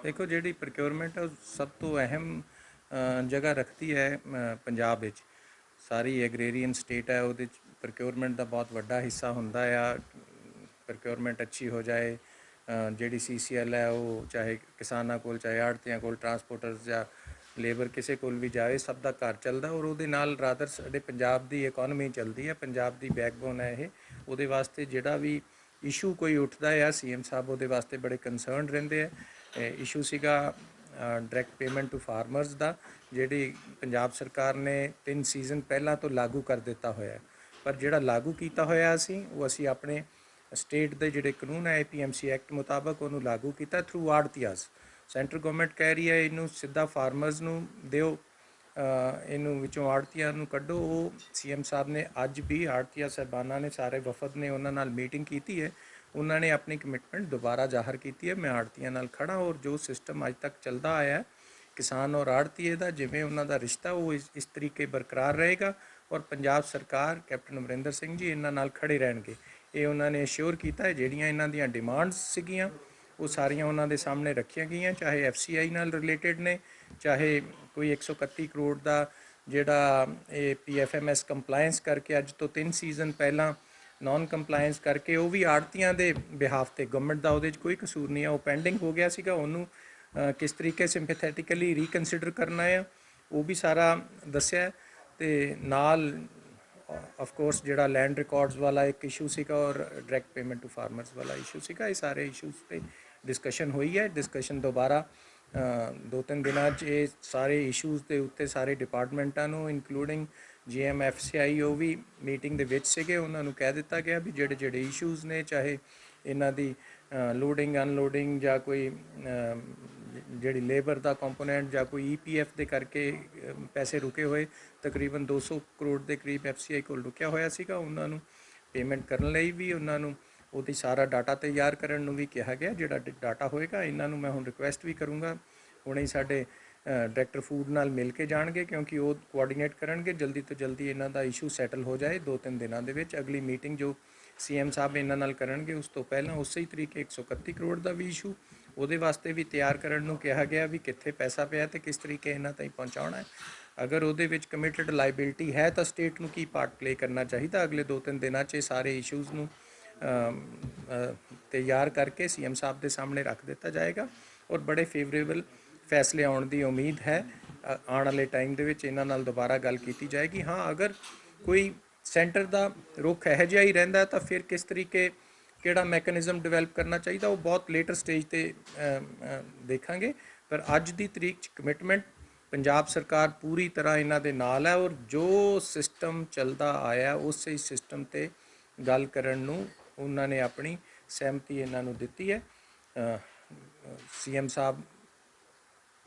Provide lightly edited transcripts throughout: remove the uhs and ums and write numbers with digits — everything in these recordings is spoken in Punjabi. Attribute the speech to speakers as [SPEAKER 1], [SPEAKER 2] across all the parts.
[SPEAKER 1] देखो जी प्रोक्योरमेंट सब तो अहम जगह रखती है पंजाब विच। सारी एग्रेरीयन स्टेट है, वो प्रोक्योरमेंट का बहुत वड्डा हिस्सा होंदा आ। प्रोक्योरमेंट अच्छी हो जाए, जी CCL है वो चाहे किसानों को, चाहे आड़तियां को, ट्रांसपोर्टर्स या लेबर किसी को भी जाए, सब का घर चलता और वो नाल रादर साडे पंजाब की इकोनॉमी चलती है। पंजाब की बैकबोन है ये। वो वास्ते जिहड़ा भी इशू कोई उठता है CM साहब वो वास्ते बड़े कंसर्न रहिंदे है। इशू सीगा डायरैक्ट पेमेंट टू फार्मर्स का, जी पंजाब सरकार ने 3 सीजन पहला तो लागू कर दिता होया, पर जिहड़ा लागू किया होया वो असी अपने स्टेट के जिहड़े कानून है APMC एक्ट मुताबक उन्होंने लागू किया थ्रू आड़तियाज। सेंट्रल गवर्नमेंट कह रही है इनू सीधा फार्मर्स नू दिओ, इनू विचों आड़तियां नू कड्डो। वो CM साहब ने अज भी आड़तिया साहबाना ने सारे वफद ने उन्होंने नाल मीटिंग की है। उन्होंने अपनी कमिटमेंट दोबारा जाहिर की है। मैं आड़तियां नाल खड़ा और जो सिस्टम अज तक चलता आया किसान और आड़तीए का जिमें उन्होंने रिश्ता वो इस तरीके बरकरार रहेगा और पंजाब सरकार कैप्टन अमरिंदर सिंह जी इन्होंने नाल खड़े रहणगे। ये उन्होंने अश्योर किया। जिहड़ियां इन्हां दियां डिमांड्स सीगियां वो सारियां उन्होंने सामने रखियां गई, चाहे FCI नाल रिलेटेड ने, चाहे कोई 131 करोड़ का जिहड़ा PFMS कंप्लायंस करके अज तो 3 सीजन पहला नॉन कंप्लायंस करके वो भी आड़तियां दे बिहाफ ते गवर्नमेंट का वो कोई कसूर नहीं है, वो पेंडिंग हो गया सीगा। उन्होंने किस तरीके सिंपैथेटिकली रीकनसीडर करना है वो भी सारा दस्या। तो नाल ऑफ कोर्स जिहड़ा लैंड रिकॉर्ड्स वाला एक इशू सीगा और डायरैक्ट पेमेंट टू फार्मर्स वाला इशू सीगा। ये सारे इशूज़ पे डिस्कशन हुई है। डिस्कशन दोबारा 2-3 दिनों ये सारे इशूज़ के उत्ते सारे डिपार्टमेंटां नूं इंक्लूडिंग GM FCI वो भी मीटिंग दे विच सीगे। उन्होंने कह दिता गया भी जिहड़े जिहड़े इशूज़ ने, चाहे इन्हां दी लोडिंग अनलोडिंग या कोई जिहड़ी लेबर का कंपोनेंट या कोई EPF दे करके पैसे रुके हुए तकरीबन 200 करोड़ के करीब FCI को रुकिया होया सीगा। उन्होंने पेमेंट करने लई भी उन्होंने वो सारा डाटा तैयार करने नूं भी कहा गया। जिहड़ा डाटा होएगा इन्हां नूं मैं हुण रिक्वेस्ट भी करूँगा, हुणे ही साडे डायरैक्टर फूड नाल मिल के जाणगे क्योंकि वो कोआर्डीनेट करनगे जल्दी तो जल्दी इन्हां दा इशू सैटल हो जाए। 2-3 दिनों के विच अगली मीटिंग जो CM साहब इन्हां नाल करनगे उस तो पहला उस ही तरीके 131 करोड़ का भी इशू वो वास्ते भी तैयार करने नूं कहा गया भी कित्थे पैसा पिया तो किस तरीके इन्हां ताईं पहुँचाउणा है। अगर वो कमिटेड लाइबिलिटी है तो स्टेट नूं की पार्ट प्ले करना चाहिए। अगले 2-3 दिनों च सारे इशूज़ नूं तैयार करके CM साहब के सामने रख दिता जाएगा और बड़े फेवरेबल फैसले आने की उम्मीद है। आने वाले टाइम के इन्हां नाल दोबारा गल की जाएगी। हाँ, अगर कोई सेंटर का रुख यह जिहा ही रहिंदा तो फिर किस तरीके किहड़ा मैकेनिज़म डिवेलप करना चाहिए वो बहुत लेटर स्टेज पर देखांगे। पर अज की तरीक च कमिटमेंट पंजाब सरकार पूरी तरह इन्हां दे नाल है और जो सिस्टम चलता आया उस सिस्टम ते गल करन नूं उन्होंने अपनी सहमति इन्हां नूं दित्ती है। CM साहब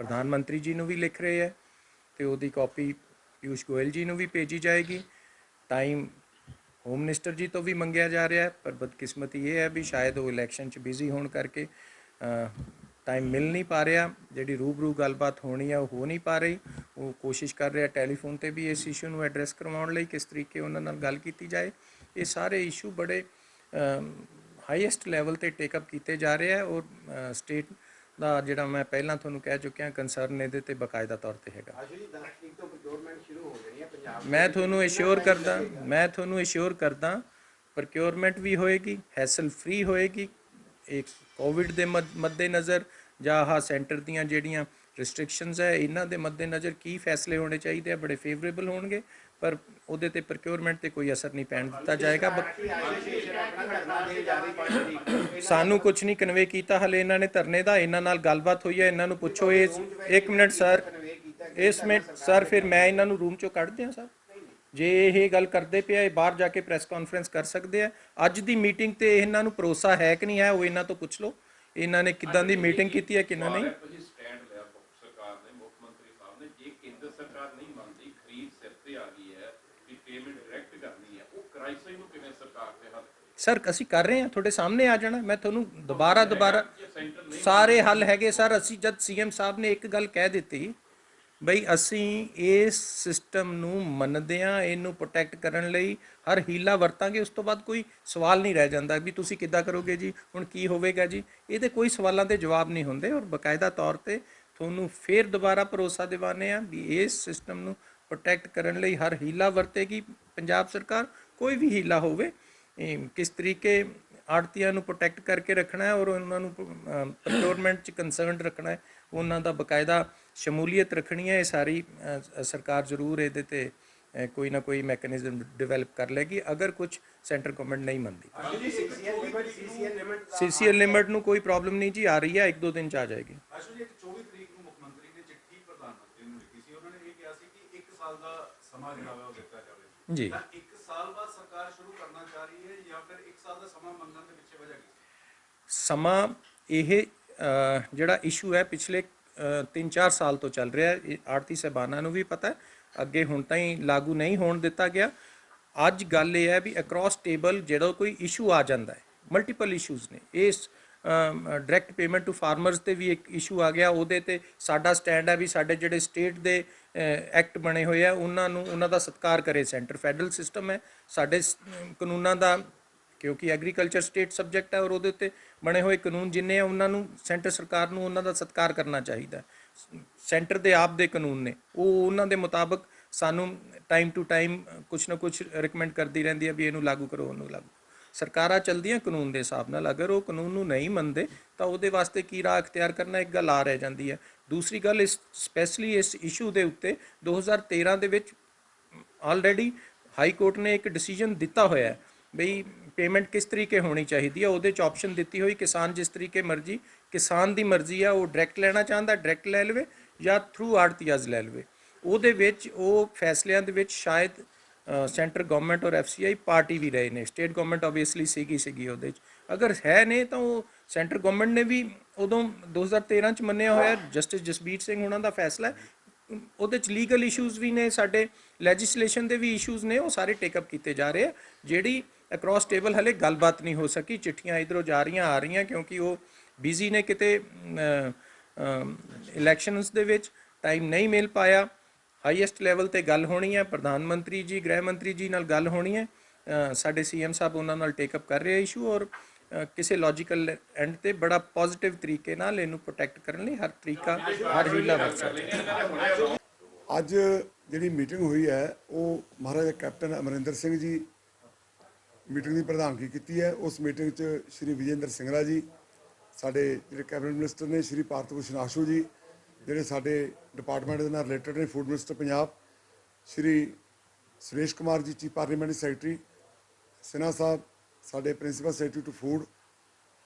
[SPEAKER 1] प्रधानमंत्री जी नूं भी लिख रहे हैं तो वो कॉपी पीयूष गोयल जी नूं भी भेजी जाएगी। टाइम होम मिनिस्टर जी तो भी मंगया जा रहा है, पर बदकिस्मती ये है भी शायद वो इलैक्शन बिजी होने करके टाइम मिल नहीं पा रहा। जी रूबरू गलबात होनी है वो हो नहीं पा रही। वो कोशिश कर रहे टैलीफोन पर भी इस इशू में एड्रैस करवाने लई किस तरीके उन्होंने गल की जाए। ये सारे इशू बड़े हाईएस्ट लैवल पर टेकअप किए जा रहे हैं और स्टेट का जिहड़ा मैं पहला तुहानूं कह चुकिया कंसर्न ये ते बकायदा तौर पर है। मैं तुहानूं एश्योर करदा प्रोक्योरमेंट भी होएगी, हैसल फ्री होएगी। एक कोविड के मद्देनज़र जां आह सेंटर दीयां जिहड़ियां रिस्ट्रिक्शनस है इन्हां दे मद्देनज़र की फैसले होने चाहिए बड़े फेवरेबल होणगे, पर उहदे ते प्रोक्योरमेंट ते कोई असर नहीं पैण दिता जाएगा। सानू कुछ नहीं कन्वे किया हले इन्होंने धरने का। इन्हां नाल गलबात हुई है, इन्हों पुछो। एक मिनट सर, इस मिनट सर फिर मैं इन्हों रूम चो कढ़ दियां सर जे ये गल करते पे बाहर जाके प्रैस कॉन्फ्रेंस कर सकते हैं। अज की मीटिंग तो इन्हों भरोसा है कि नहीं है वो इन्हों तो पुछ लो इन्होंने किदां दी मीटिंग की है कि नहीं। सर असी कर रहे हैं थोड़े सामने आ जाना। मैं थोनू दोबारा सारे हल हैगे सर। असी जब CM साहब ने एक गल कह दी ਬਈ ਅਸੀਂ ਇਸ ਸਿਸਟਮ ਨੂੰ ਮੰਨਦੇ ਹਾਂ, ਇਹਨੂੰ ਪ੍ਰੋਟੈਕਟ ਕਰਨ ਲਈ ਹਰ ਹੀਲਾ ਵਰਤਾਂਗੇ। ਉਸ ਤੋਂ ਬਾਅਦ ਕੋਈ ਸਵਾਲ ਨਹੀਂ ਰਹਿ ਜਾਂਦਾ ਵੀ ਤੁਸੀਂ ਕਿੱਦਾਂ ਕਰੋਗੇ ਜੀ, ਹੁਣ ਕੀ ਹੋਵੇਗਾ ਜੀ। ਇਹਦੇ ਕੋਈ ਸਵਾਲਾਂ ਦੇ ਜਵਾਬ ਨਹੀਂ ਹੁੰਦੇ। ਔਰ ਬਾਕਾਇਦਾ ਤੌਰ ਤੇ ਤੁਹਾਨੂੰ ਫਿਰ ਦੁਬਾਰਾ ਭਰੋਸਾ ਦਿਵਾਉਂਦੇ ਹਾਂ ਵੀ ਇਸ ਸਿਸਟਮ ਨੂੰ ਪ੍ਰੋਟੈਕਟ ਕਰਨ ਲਈ ਹਰ ਹੀਲਾ ਵਰਤੇਗੀ ਪੰਜਾਬ ਸਰਕਾਰ। ਕੋਈ ਵੀ ਹੀਲਾ ਹੋਵੇ, ਕਿਸ ਤਰੀਕੇ ਆੜਤੀਆਂ ਨੂੰ ਪ੍ਰੋਟੈਕਟ ਕਰਕੇ ਰੱਖਣਾ ਹੈ ਔਰ ਉਹਨਾਂ ਨੂੰ ਪ੍ਰੋਕਿਉਰਮੈਂਟ 'ਚ ਕੰਸਰਨਡ ਰੱਖਣਾ ਹੈ, ਉਹਨਾਂ ਦਾ ਬਾਕਾਇਦਾ ਸ਼ਮੂਲੀਅਤ ਰੱਖਣੀ ਹੈ। ਇਹ ਸਾਰੀ ਸਰਕਾਰ ਜ਼ਰੂਰ ਇਹਦੇ 'ਤੇ ਕੋਈ ਨਾ ਕੋਈ ਮੈਕੈਨਿਜ਼ਮ ਡਿਵੈਲਪ ਕਰ ਲੇਗੀ ਅਗਰ ਕੁਝ ਸੈਂਟਰ ਗਵਰਨਮੈਂਟ ਨਹੀਂ ਮੰਨਦੀ। ਸੀਸੀਐਲ ਲਿਮਿਟ ਨੂੰ ਕੋਈ ਪ੍ਰੋਬਲਮ ਨਹੀਂ ਜੀ, ਆ ਰਹੀ ਹੈ, 1-2 ਦਿਨ 'ਚ ਆ ਜਾਏਗੀ।
[SPEAKER 2] ਸਮਾਂ ਜਿਹੜਾ ਵਾ ਉਹ ਦਿੱਤਾ ਜਾਵੇ
[SPEAKER 1] ਜੀ।
[SPEAKER 2] ਤਾਂ 1 ਸਾਲ ਬਾਅਦ ਸਰਕਾਰ ਸ਼ੁਰੂ ਕਰਨਾ ਚਾਹ ਰਹੀ ਹੈ ਜਾਂ ਫਿਰ 1 ਸਾਲ ਦਾ ਸਮਾਂ ਮੰਗਣ ਦੇ ਪਿੱਛੇ ਵਜ੍ਹਾ ਕੀ?
[SPEAKER 1] ਸਮਾਂ ਇਹ ਜਿਹੜਾ ਇਸ਼ੂ ਹੈ ਪਿਛਲੇ 3-4 ਸਾਲ ਤੋਂ ਚੱਲ ਰਿਹਾ ਹੈ। ਆੜਤੀ ਸਾਹਿਬਾਨਾਂ ਨੂੰ ਵੀ ਪਤਾ ਹੈ, ਅੱਗੇ ਹੁਣ ਤਾਈਂ ਲਾਗੂ ਨਹੀਂ ਹੋਣ ਦਿੱਤਾ ਗਿਆ। ਅੱਜ ਗੱਲ ਇਹ ਹੈ ਵੀ ਅਕ੍ਰੋਸ ਟੇਬਲ ਜਿਹੜਾ ਕੋਈ ਇਸ਼ੂ ਆ ਜਾਂਦਾ ਹੈ, ਮਲਟੀਪਲ ਇਸ਼ੂਜ਼ ਨੇ। ਇਸ ਡਾਇਰੈਕਟ ਪੇਮੈਂਟ ਟੂ ਫਾਰਮਰਸ ਤੇ ਵੀ ਇੱਕ ਇਸ਼ੂ ਆ ਗਿਆ। ਉਹਦੇ ਤੇ ਸਾਡਾ ਸਟੈਂਡ ਹੈ ਵੀ ਸਾਡੇ ਜਿਹੜੇ ਸਟੇਟ ਦੇ ਐਕਟ ਬਣੇ ਹੋਏ ਆ ਉਹਨਾਂ ਦਾ ਸਤਿਕਾਰ ਕਰੇ ਸੈਂਟਰ। ਫੈਡਰਲ ਸਿਸਟਮ ਹੈ, ਸਾਡੇ ਕਾਨੂੰਨਾਂ ਦਾ, ਕਿਉਂਕਿ ਐਗਰੀਕਲਚਰ ਸਟੇਟ ਸਬਜੈਕਟ ਹੈ ਔਰ ਉਹਦੇ ਉੱਤੇ ਬਣੇ ਹੋਏ ਕਾਨੂੰਨ ਜਿੰਨੇ ਆ ਉਹਨਾਂ ਨੂੰ ਸੈਂਟਰ ਸਰਕਾਰ ਨੂੰ ਉਹਨਾਂ ਦਾ ਸਤਿਕਾਰ ਕਰਨਾ ਚਾਹੀਦਾ। ਸੈਂਟਰ ਦੇ ਆਪ ਦੇ ਕਾਨੂੰਨ ਨੇ, ਉਹ ਉਹਨਾਂ ਦੇ ਮੁਤਾਬਕ ਸਾਨੂੰ ਟਾਈਮ ਟੂ ਟਾਈਮ ਕੁਛ ਨਾ ਕੁਛ ਰਿਕਮੈਂਡ ਕਰਦੀ ਰਹਿੰਦੀ ਹੈ ਵੀ ਇਹਨੂੰ ਲਾਗੂ ਕਰੋ, ਉਹਨੂੰ ਲਾਗੂ। ਸਰਕਾਰਾਂ ਚੱਲਦੀਆਂ ਕਾਨੂੰਨ ਦੇ ਹਿਸਾਬ ਨਾਲ, ਅਗਰ ਉਹ ਕਾਨੂੰਨ ਨੂੰ ਨਹੀਂ ਮੰਨਦੇ ਤਾਂ ਉਹਦੇ ਵਾਸਤੇ ਕੀ ਰਾਹ ਅਖਤਿਆਰ ਕਰਨਾ, ਇੱਕ ਗੱਲ ਆ ਰਹਿ ਜਾਂਦੀ ਹੈ। ਦੂਸਰੀ ਗੱਲ, ਇਸ ਸਪੈਸ਼ਲੀ ਇਸ ਇਸ਼ੂ ਦੇ ਉੱਤੇ 2013 ਦੇ ਵਿੱਚ ਆਲਰੇਡੀ ਹਾਈ ਕੋਰਟ ਨੇ ਇੱਕ ਡਿਸੀਜਨ ਦਿੱਤਾ ਹੋਇਆ ਬਈ ਪੇਮੈਂਟ ਕਿਸ ਤਰੀਕੇ ਹੋਣੀ ਚਾਹੀਦੀ ਹੈ। ਉਹਦੇ 'ਚ ਆਪਸ਼ਨ ਦਿੱਤੀ ਹੋਈ ਕਿਸਾਨ ਜਿਸ ਤਰੀਕੇ ਮਰਜ਼ੀ, ਕਿਸਾਨ ਦੀ ਮਰਜ਼ੀ ਆ, ਉਹ ਡਾਇਰੈਕਟ ਲੈਣਾ ਚਾਹੁੰਦਾ ਡਾਇਰੈਕਟ ਲੈ ਲਵੇ ਜਾਂ ਥਰੂ ਆੜਤੀਆਜ਼ ਲੈ ਲਵੇ। ਉਹਦੇ ਵਿੱਚ ਉਹ ਫੈਸਲਿਆਂ ਦੇ ਵਿੱਚ ਸ਼ਾਇਦ ਸੈਂਟਰ ਗਵਰਨਮੈਂਟ ਔਰ FCI ਪਾਰਟੀ ਵੀ ਰਹੇ ਨੇ। ਸਟੇਟ ਗਵਰਨਮੈਂਟ ਓਬਵੀਅਸਲੀ ਸੀਗੀ ਉਹਦੇ 'ਚ। ਅਗਰ ਹੈ ਨੇ ਤਾਂ ਉਹ ਸੈਂਟਰ ਗਵਰਨਮੈਂਟ ਨੇ ਵੀ ਉਦੋਂ 2013 'ਚ ਮੰਨਿਆ ਹੋਇਆ। ਜਸਟਿਸ ਜਸਬੀਰ ਸਿੰਘ ਉਹਨਾਂ ਦਾ ਫੈਸਲਾ, ਉਹਦੇ 'ਚ ਲੀਗਲ ਇਸ਼ੂਜ਼ ਵੀ ਨੇ, ਸਾਡੇ ਲੈਜਿਸਲੇਸ਼ਨ ਦੇ ਵੀ ਇਸ਼ੂਜ਼ ਨੇ, ਉਹ ਸਾਰੇ ਟੇਕਅਪ ਕੀਤੇ ਜਾ ਰਹੇ ਆ। ਜਿਹੜੀ ਅਕ੍ਰੋਸ ਟੇਬਲ ਹਲੇ ਗੱਲਬਾਤ ਨਹੀਂ ਹੋ ਸਕੀ, ਚਿੱਠੀਆਂ ਇੱਧਰੋਂ ਜਾ ਰਹੀਆਂ ਆ ਰਹੀਆਂ, ਕਿਉਂਕਿ ਉਹ ਬਿਜ਼ੀ ਨੇ, ਕਿਤੇ ਇਲੈਕਸ਼ਨਸ ਦੇ ਵਿੱਚ ਟਾਈਮ ਨਹੀਂ ਮਿਲ ਪਾਇਆ। ਹਾਈਐਸਟ ਲੈਵਲ ਤੇ ਗੱਲ ਹੋਣੀ ਹੈ, ਪ੍ਰਧਾਨ ਮੰਤਰੀ ਜੀ, ਗ੍ਰਹਿ ਮੰਤਰੀ ਜੀ ਨਾਲ ਗੱਲ ਹੋਣੀ ਹੈ। ਸਾਡੇ CM ਸਾਹਿਬ ਉਹਨਾਂ ਨਾਲ ਟੇਕਅਪ ਕਰ ਰਹੇ ਇਸ਼ੂ, ਔਰ ਕਿਸੇ ਲੌਜੀਕਲ ਐਂਡ ਤੇ ਬੜਾ ਪੋਜ਼ਿਟਿਵ ਤਰੀਕੇ ਨਾਲ ਇਹਨੂੰ ਪ੍ਰੋਟੈਕਟ ਕਰਨ ਲਈ ਹਰ ਤਰੀਕਾ, ਹਰ ਹੀਲਾ ਵਰਤ ਸਕਦਾ।
[SPEAKER 3] ਅੱਜ ਜਿਹੜੀ ਮੀਟਿੰਗ ਹੋਈ ਹੈ ਉਹ ਮਹਾਰਾਜਾ ਕੈਪਟਨ ਅਮਰਿੰਦਰ ਸਿੰਘ ਜੀ ਮੀਟਿੰਗ ਦੀ ਪ੍ਰਧਾਨਗੀ ਕੀਤੀ ਹੈ। ਉਸ ਮੀਟਿੰਗ 'ਚ ਸ਼੍ਰੀ ਵਿਜੇਂਦਰ ਸਿੰਗਲਾ ਜੀ, ਸਾਡੇ ਜਿਹੜੇ ਕੈਬਨਿਟ ਮਿਨਿਸਟਰ ਨੇ, ਸ਼੍ਰੀ ਭਾਰਤ ਭੂਸ਼ਣ ਆਸ਼ੂ ਜੀ, ਜਿਹੜੇ ਸਾਡੇ ਡਿਪਾਰਟਮੈਂਟ ਦੇ ਨਾਲ ਰਿਲੇਟਡ ਨੇ, food minister Punjab Shri Suresh Kumar ji, chief parliamentary secretary, Sinha ਸਾਹਿਬ, ਸਾਡੇ principal secretary to food,